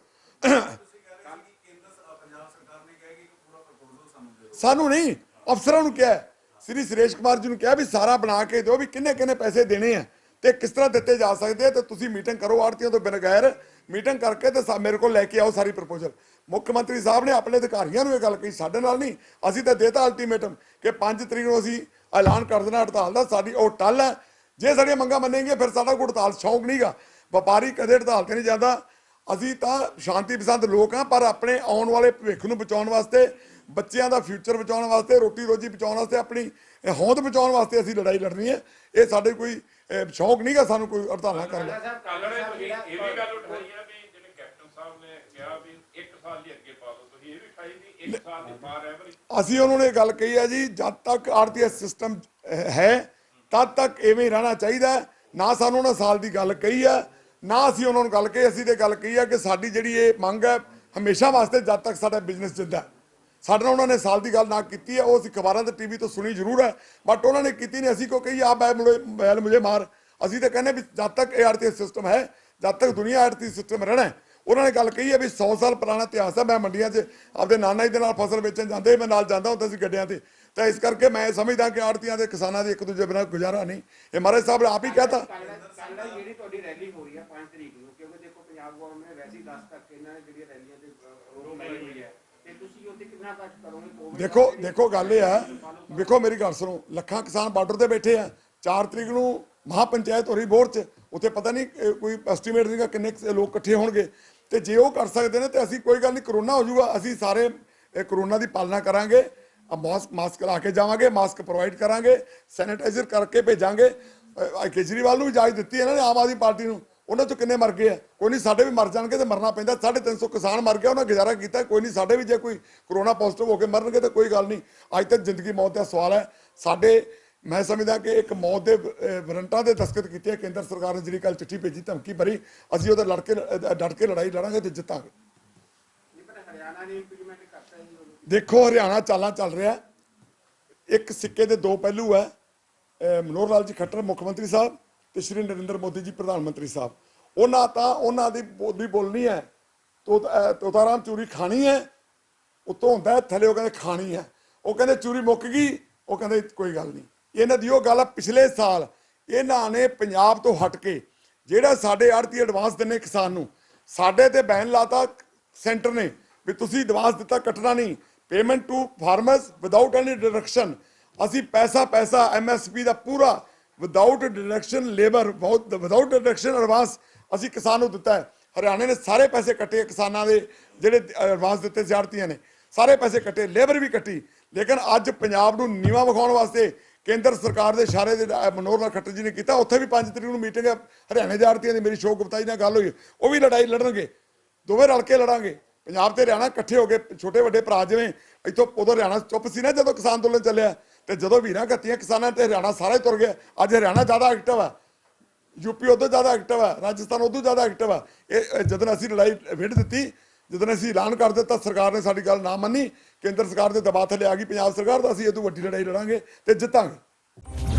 [SPEAKER 3] ਸਾਨੂੰ ਨਹੀਂ, ਅਫਸਰਾਂ ਨੂੰ ਕਿਹਾ, ਸ੍ਰੀ ਸੁਰੇਸ਼ ਕੁਮਾਰ ਜੀ ਨੂੰ ਕਿਹਾ ਵੀ ਸਾਰਾ ਬਣਾ ਕੇ ਦਿਓ ਵੀ ਕਿੰਨੇ ਪੈਸੇ ਦੇਣੇ ਆ ਤੇ ਕਿਸ ਤਰ੍ਹਾਂ ਦਿੱਤੇ ਜਾ ਸਕਦੇ ਆ, ਤੇ ਤੁਸੀਂ ਮੀਟਿੰਗ ਕਰੋ ਆੜ੍ਹਤੀਆਂ ਤੋਂ ਬਗੈਰ, ਮੀਟਿੰਗ ਕਰਕੇ ਤੇ ਮੇਰੇ ਕੋਲ ਲੈ ਕੇ ਆਓ ਸਾਰੀ ਪ੍ਰਪੋਜ਼ਲ। ਮੁੱਖ ਮੰਤਰੀ ਸਾਹਿਬ ਨੇ ਆਪਣੇ ਅਧਿਕਾਰੀਆਂ ਨੂੰ ਇਹ ਗੱਲ ਕਹੀ, ਸਾਡੇ ਨਾਲ ਨਹੀਂ। ਅਸੀਂ ਤਾਂ ਦੇਤਾ ਅਲਟੀਮੇਟਮ ਕਿ 5 ਤਰੀਕ ਨੂੰ ਅਸੀਂ ਐਲਾਨ ਕਰ ਦੇਣਾ ਹੜਤਾਲ ਦਾ, ਸਾਡੀ ਉਹ ਟੱਲ ਹੈ। ਜੇ ਸਾਡੀਆਂ ਮੰਗਾਂ ਮੰਨੇਗੇ ਫਿਰ ਸਾਡਾ ਕੋਈ ਹੜਤਾਲ ਸ਼ੌਂਕ ਨਹੀਂਗਾ, ਵਪਾਰੀ ਕਦੇ ਹੜਤਾਲ ਤੇ ਨਹੀਂ ਜਾਂਦਾ। ਅਸੀਂ ਤਾਂ ਸ਼ਾਂਤੀ ਪਸੰਦ ਲੋਕ ਹਾਂ, ਪਰ ਆਪਣੇ ਆਉਣ ਵਾਲੇ ਭਵਿੱਖ ਨੂੰ ਬਚਾਉਣ ਵਾਸਤੇ, ਬੱਚਿਆਂ ਦਾ ਫਿਊਚਰ ਬਚਾਉਣ ਵਾਸਤੇ, ਰੋਟੀ ਰੋਜੀ ਬਚਾਉਣ ਵਾਸਤੇ, ਆਪਣੀ ਹੋਂਦ ਬਚਾਉਣ ਵਾਸਤੇ ਅਸੀਂ ਲੜਾਈ ਲੜਨੀ ਹੈ। ਇਹ ਸਾਡੇ ਕੋਈ ਸ਼ੌਂਕ ਨਹੀਂਗਾ ਸਾਨੂੰ ਕੋਈ ਹੜਤਾਲਾਂ ਕਰਨ ਦਾ। ਅਸੀਂ ਉਹਨਾਂ ਨੇ ਗੱਲ ਕਹੀ ਹੈ ਜੀ, ਜਦ ਤੱਕ ਆੜ੍ਹਤੀ ਸਿਸਟਮ ਹੈ ਤਦ ਤੱਕ ਇਵੇਂ ਹੀ ਰਹਿਣਾ ਚਾਹੀਦਾ। ਨਾ ਸਾਨੂੰ ਉਹਨਾਂ ਸਾਲ ਦੀ ਗੱਲ ਕਹੀ ਹੈ, ਨਾ ਅਸੀਂ ਉਹਨਾਂ ਨੂੰ ਗੱਲ ਕਹੀ। ਅਸੀਂ ਤੇ ਗੱਲ ਕਹੀ ਹੈ ਕਿ ਸਾਡੀ ਜਿਹੜੀ ਇਹ ਮੰਗ ਹੈ ਹਮੇਸ਼ਾ ਵਾਸਤੇ, ਜਦ ਤੱਕ ਸਾਡਾ ਬਿਜ਼ਨਸ ਜਿੰਦਾ। ਸਾਡੇ ਨਾਲ ਉਹਨਾਂ ਨੇ ਸਾਲ ਦੀ ਗੱਲ ਨਾ ਕੀਤੀ ਹੈ, ਉਹ ਅਸੀਂ ਅਖਬਾਰਾਂ ਤੇ TV ਤੋਂ ਸੁਣੀ ਜ਼ਰੂਰ ਹੈ, ਬਟ ਉਹਨਾਂ ਨੇ ਕੀਤੀ ਨਹੀਂ। ਅਸੀਂ ਕੋ ਕਹੀ ਆ ਬੈਲ ਮੁਝੇ ਮਾਰ। ਅਸੀਂ ਤਾਂ ਕਹਿੰਦੇ ਵੀ ਜਦ ਤੱਕ ਇਹ ਆੜ੍ਹਤੀ ਸਿਸਟਮ ਹੈ, ਜਦ ਤੱਕ ਦੁਨੀਆ ਆੜ੍ਹਤੀ ਸਿਸਟਮ ਰਹਿਣਾ। ਉਹਨਾਂ ਨੇ ਗੱਲ ਕਹੀ ਹੈ ਵੀ 100 ਸਾਲ ਪੁਰਾਣਾ ਇਤਿਹਾਸ ਹੈ। ਮੈਂ ਮੰਡੀਆਂ 'ਚ ਆਪਦੇ ਨਾਨਾ ਜੀ ਦੇ ਨਾਲ ਫਸਲ ਵੇਚਣ ਜਾਂਦੇ, ਮੈਂ ਨਾਲ ਜਾਂਦਾ ਹੁੰਦਾ ਸੀ ਗੱਡਿਆਂ ਤੇ। ਤਾਂ ਇਸ ਕਰਕੇ ਮੈਂ ਸਮਝਦਾ ਕਿ ਆੜ੍ਹਤੀਆਂ ਦੇ ਕਿਸਾਨਾਂ ਦੇ ਇੱਕ ਦੂਜੇ ਬਿਨਾਂ ਗੁਜ਼ਾਰਾ ਨਹੀਂ। ਇਹ ਮਹਾਰਾਜ ਸਾਹਿਬ ਨੇ ਆਪ ਹੀ ਕਹਿਤਾ।
[SPEAKER 4] ਜਿਹੜੀ ਤੁਹਾਡੀ ਰੈਲੀ ਹੋ ਰਹੀ ਹੈ 5 ਤਰੀਕ ਨੂੰ, ਕਿਉਂਕਿ ਦੇਖੋ ਪੰਜਾਬ ਗਵਰਨਮੈਂਟ ਨੇ ਵੈਸੇ 10 ਤੱਕ ਇਹਨਾਂ ਨੇ ਜਿਹੜੀਆਂ ਰੈਲੀਆਂ ਤੇ ਰੋਕ ਲਾਈ ਹੋਈ ਹੈ, ਤੇ ਤੁਸੀਂ ਉੱਥੇ ਕਿੰਨਾ ਕੱਟ ਕਰੋਗੇ?
[SPEAKER 3] ਦੇਖੋ ਗੱਲ ਇਹ ਆ, ਵੇਖੋ ਮੇਰੀ ਗੱਲ ਸੁਣੋ, ਲੱਖਾਂ ਕਿਸਾਨ ਬਾਰਡਰ ਤੇ ਬੈਠੇ ਆ। 4 ਤਰੀਕ ਨੂੰ ਮਹਾ ਪੰਚਾਇਤ ਹੋ ਰਹੀ ਬੋਰ 'ਚ, ਉੱਥੇ ਪਤਾ ਨਹੀਂ ਕੋਈ ਐਸਟੀਮੇਟ ਨਹੀਂਗਾ ਕਿੰਨੇ ਲੋਕ ਇਕੱਠੇ ਹੋਣਗੇ। ਤੇ ਜੇ ਉਹ ਕਰ ਸਕਦੇ ਨੇ ਤੇ ਅਸੀਂ ਕੋਈ ਗੱਲ ਨਹੀਂ, ਕਰੋਨਾ ਹੋ ਜਾਊਗਾ, ਅਸੀਂ ਸਾਰੇ ਕਰੋਨਾ ਦੀ ਪਾਲਣਾ ਕਰਾਂਗੇ, ਮਾਸਕ ਲਾ ਕੇ ਜਾਵਾਂਗੇ, ਮਾਸਕ ਪ੍ਰੋਵਾਈਡ ਕਰਾਂਗੇ, ਸੈਨੀਟਾਈਜ਼ਰ ਕਰਕੇ ਭੇਜਾਂਗੇ। ਕੇਜਰੀਵਾਲ ਨੂੰ ਵੀ ਇਜਾਜ਼ਤ ਦਿੱਤੀ ਇਹਨਾਂ ਨੇ, ਆਮ ਆਦਮੀ ਪਾਰਟੀ ਨੂੰ। ਉਹਨਾਂ 'ਚੋਂ ਕਿੰਨੇ ਮਰ ਗਏ ਆ? ਕੋਈ ਨਹੀਂ, ਸਾਡੇ ਵੀ ਮਰ ਜਾਣਗੇ ਤੇ ਮਰਨਾ ਪੈਂਦਾ। 350 ਕਿਸਾਨ ਮਰ ਗਿਆ, ਉਹਨਾਂ ਗੁਜ਼ਾਰਾ ਕੀਤਾ। ਕੋਈ ਨਹੀਂ, ਸਾਡੇ ਵੀ ਜੇ ਕੋਈ ਕਰੋਨਾ ਪੋਜ਼ਿਟਿਵ ਹੋ ਕੇ ਮਰਨਗੇ ਤਾਂ ਕੋਈ ਗੱਲ ਨਹੀਂ। ਅੱਜ ਤੱਕ ਜ਼ਿੰਦਗੀ ਮੌਤ ਦਾ ਸਵਾਲ ਹੈ। ਸਾਡੇ ਮੈਂ ਸਮਝਦਾ ਕਿ ਇੱਕ ਮੌਤ ਦੇ ਵਾਰੰਟਾਂ ਦੇ ਦਸਤਖਤ ਕੀਤੇ ਆ ਕੇਂਦਰ ਸਰਕਾਰ ਨੇ, ਜਿਹੜੀ ਕੱਲ ਚਿੱਠੀ ਭੇਜੀ ਧਮਕੀ ਭਰੀ। ਅਸੀਂ ਉਹਦੇ ਡਟ ਕੇ ਲੜਾਈ ਲੜਾਂਗੇ ਤੇ ਜਿੱਤਾਂਗੇ। ਦੇਖੋ ਹਰਿਆਣਾ ਚਾਲਾਂ ਚੱਲ ਰਿਹਾ, ਇੱਕ ਸਿੱਕੇ ਦੇ 2 ਪਹਿਲੂ ਹੈ। ਮਨੋਹਰ ਲਾਲ ਜੀ ਖੱਟਰ ਮੁੱਖ ਮੰਤਰੀ ਸਾਹਿਬ ਤੇ ਸ਼੍ਰੀ ਨਰਿੰਦਰ ਮੋਦੀ ਜੀ ਪ੍ਰਧਾਨ ਮੰਤਰੀ ਸਾਹਿਬ, ਉਹਨਾਂ ਦੀ ਬੋਲੀ ਬੋਲਣੀ ਹੈ, ਤੋਤਾਰਾਮ ਚੂਰੀ ਖਾਣੀ ਹੈ ਉੱਤੋਂ ਹੁੰਦਾ ਥੱਲੇ ਉਹ ਕਹਿੰਦੇ ਖਾਣੀ ਹੈ, ਉਹ ਕਹਿੰਦੇ ਚੂਰੀ ਮੁੱਕ ਗਈ, ਉਹ ਕਹਿੰਦੇ ਕੋਈ ਗੱਲ ਨਹੀਂ। ਇਹਨਾਂ ਦੀ ਉਹ ਗੱਲ ਆ, ਪਿਛਲੇ ਸਾਲ ਇਹਨਾਂ ਨੇ ਪੰਜਾਬ ਤੋਂ ਹਟ ਕੇ ਜਿਹੜਾ ਸਾਡੇ ਆੜਤੀ ਐਡਵਾਂਸ ਦਿੰਨੇ ਕਿਸਾਨ ਨੂੰ, ਸਾਡੇ ਤੇ ਬੈਨ ਲਾਤਾ ਸੈਂਟਰ ਨੇ ਵੀ ਤੁਸੀਂ ਐਡਵਾਂਸ ਦਿੱਤਾ ਕੱਟਣਾ ਨਹੀਂ, payment to farmers without any deduction. ਅਸੀਂ ਪੈਸਾ MSP ਦਾ ਪੂਰਾ without deduction labour without deduction advance ਅਸੀਂ ਕਿਸਾਨ ਨੂੰ ਦਿੱਤਾ ਹੈ। ਹਰਿਆਣੇ ਨੇ ਸਾਰੇ ਪੈਸੇ ਕੱਟੇ ਕਿਸਾਨਾਂ ਦੇ, ਜਿਹੜੇ ਐਡਵਾਂਸ ਦਿੱਤੇ ਸੀ ਆੜਤੀਆਂ ਨੇ ਸਾਰੇ ਪੈਸੇ ਕੱਟੇ, ਲੇਬਰ ਵੀ ਕੱਟੀ। ਲੇਕਿਨ ਅੱਜ ਪੰਜਾਬ ਨੂੰ ਨੀਵਾਂ ਵਿਖਾਉਣ ਵਾਸਤੇ ਕੇਂਦਰ ਸਰਕਾਰ ਦੇ ਇਸ਼ਾਰੇ ਦੇ ਮਨੋਹਰ ਲਾਲ ਖੱਟਰ ਜੀ ਨੇ ਕੀਤਾ। ਉੱਥੇ ਵੀ 5 ਤਰੀਕ ਨੂੰ ਮੀਟਿੰਗ ਹੈ ਹਰਿਆਣੇ ਦੇ ਆੜਤੀਆਂ ਦੀ, ਮੇਰੀ ਸ਼ੋਕ ਗੁਪਤਾ ਜੀ ਨਾਲ ਗੱਲ ਹੋਈ, ਉਹ ਵੀ ਲੜਾਈ ਲੜਨਗੇ, ਦੋਵੇਂ ਰਲ ਕੇ ਲੜਾਂਗੇ। ਪੰਜਾਬ ਤੇ ਹਰਿਆਣਾ ਇਕੱਠੇ ਹੋ ਕੇ, ਛੋਟੇ ਵੱਡੇ ਭਰਾ ਜਿਵੇਂ ਇੱਥੋਂ ਉਦੋਂ ਹਰਿਆਣਾ ਚੁੱਪ ਸੀ ਨਾ ਜਦੋਂ ਕਿਸਾਨ ਅੰਦੋਲਨ ਚੱਲਿਆ, ਤੇ ਜਦੋਂ ਵੀਰਾਂ ਘੱਤੀਆਂ ਕਿਸਾਨਾਂ ਤੇ ਹਰਿਆਣਾ ਸਾਰਾ ਹੀ ਤੁਰ ਗਿਆ। ਅੱਜ ਹਰਿਆਣਾ ਜ਼ਿਆਦਾ ਐਕਟਿਵ ਹੈ, ਯੂਪੀ ਉਦੋਂ ਜ਼ਿਆਦਾ ਐਕਟਿਵ ਹੈ, ਰਾਜਸਥਾਨ ਉਦੋਂ ਜ਼ਿਆਦਾ ਐਕਟਿਵ ਹੈ। ਇਹ ਜਦੋਂ ਅਸੀਂ ਲੜਾਈ ਵਿੱਢ ਦਿੱਤੀ, ਜਦੋਂ ਅਸੀਂ ਐਲਾਨ ਕਰ ਦਿੱਤਾ, ਸਰਕਾਰ ਨੇ ਸਾਡੀ ਗੱਲ ਨਾ ਮੰਨੀ, ਕੇਂਦਰ ਸਰਕਾਰ ਦੇ ਦਬਾਅ ਥੱਲੇ ਆ ਗਈ ਪੰਜਾਬ ਸਰਕਾਰ, ਤਾਂ ਅਸੀਂ ਇਹ ਤੋਂ ਵੱਡੀ ਲੜਾਈ ਲੜਾਂਗੇ ਤੇ ਜਿੱਤਾਂਗੇ।